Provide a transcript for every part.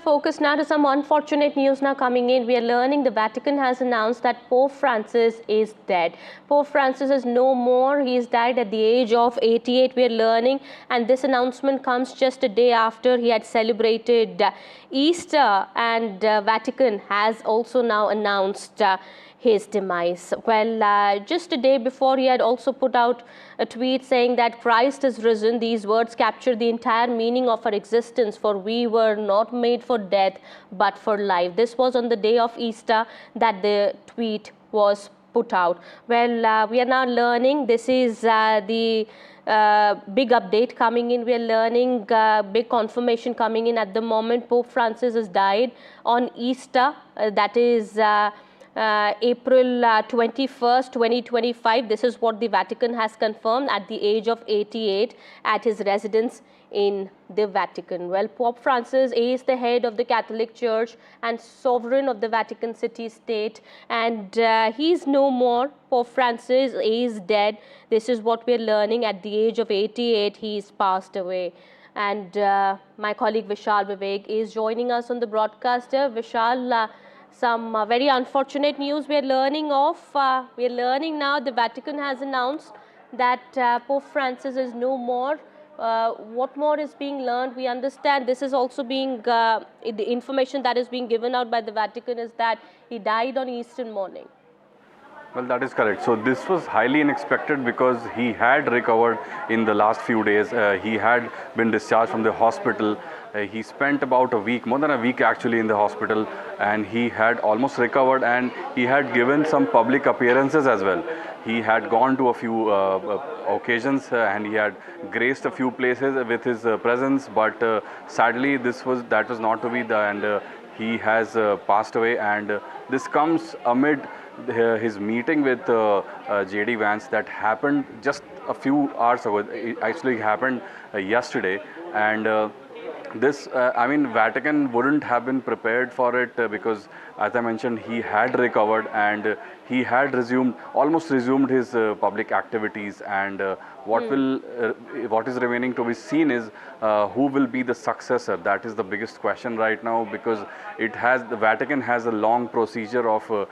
focus now to some unfortunate news now coming in. We are learning the Vatican has announced that Pope Francis is dead. Pope Francis is no more. He has died at the age of 88. We are learning, and this announcement comes just a day after he had celebrated Easter, and Vatican has also now announced his demise. Well, just a day before, he had also put out a tweet saying that Christ is risen. These words capture the entire meaning of our existence, for we were not made for death but for life. This was on the day of Easter that the tweet was put out. Well, we are now learning, this is the big update coming in. We are learning big confirmation coming in at the moment. Pope Francis has died on Easter, that is April 21st, 2025. This is what the Vatican has confirmed at the age of 88 at his residence in the Vatican. Well, Pope Francis is the head of the Catholic Church and sovereign of the Vatican city-state, and he is no more. Pope Francis is dead. This is what we are learning. At the age of 88, he is passed away. And my colleague Vishal Vivek is joining us on the broadcaster. Vishal, some very unfortunate news we are learning of. We are learning now the Vatican has announced that Pope Francis is no more. What more is being learned? We understand this is also being, the information that is being given out by the Vatican is that he died on Easter morning. Well, that is correct. So this was highly unexpected because he had recovered in the last few days. He had been discharged from the hospital. He spent about a week, more than a week actually, in the hospital, and he had almost recovered, and he had given some public appearances as well. He had gone to a few occasions and he had graced a few places with his presence, but sadly that was not to be, and he has passed away, and this comes amid his meeting with J.D. Vance that happened just a few hours ago. It actually happened yesterday, and this, I mean, Vatican wouldn't have been prepared for it because, as I mentioned, he had recovered and he had almost resumed his public activities. And what is remaining to be seen is who will be the successor. That is the biggest question right now, because the Vatican has a long procedure of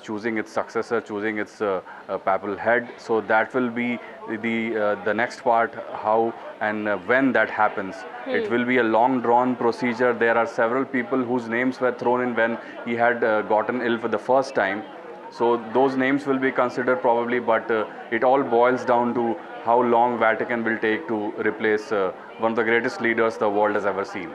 choosing its successor, choosing its papal head. So that will be the next part, how and when that happens. It will be a long drawn procedure. There are several people whose names were thrown in when he had gotten ill for the first time. So those names will be considered probably, but it all boils down to how long Vatican will take to replace one of the greatest leaders the world has ever seen.